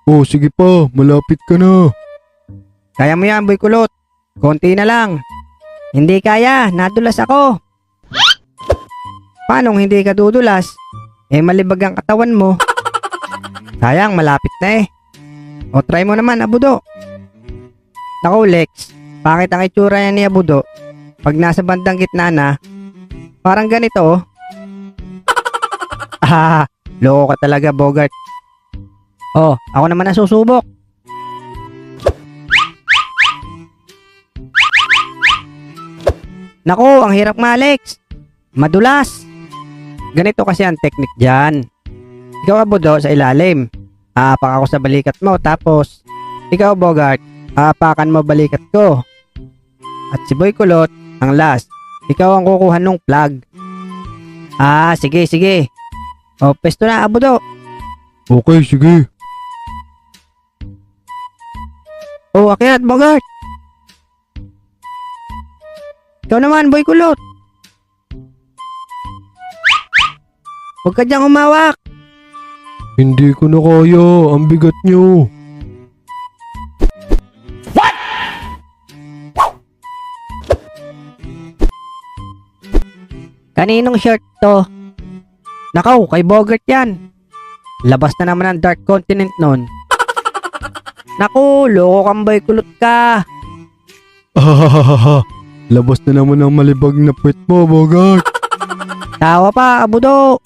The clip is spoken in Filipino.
Oh, sige pa, malapit ka na. Kaya mo yan, boy kulot. Konti na lang. Hindi kaya, nadulas ako. Paano hindi ka dudulas? Malibag ang katawan mo. Sayang, malapit na eh. O try mo naman, Abudo. Naku, Lex, bakit ang itsura niya ni Abudo? Pag nasa bandang gitna na, parang ganito oh. Loko ka talaga, Bogart. Oh, ako naman ang susubok. Naku, ang hirap nga, Alex. Madulas. Ganito kasi ang technique dyan. Ikaw, Abudo, sa ilalim. Aapak ako sa balikat mo, tapos ikaw, Bogart, aapakan mo balikat ko. At si Boy Kulot, ang last. Ikaw ang kukuha nung plug. Sige, sige. O, pesto na, Abudo. Okay, sige. O, akyat, Bogart. Ikaw naman, Boy Kulot. Huwag ka diyang humawak. Hindi ko na kaya, ang bigat nyo. Kaninong shirt to? Nakaw, kay Bogart yan. Labas na naman ang Dark Continent nun. Naku, loko kang Boy Kulot ka. Labas na naman ang malibag na puwet mo, Bogart. Tawa pa, Abudo.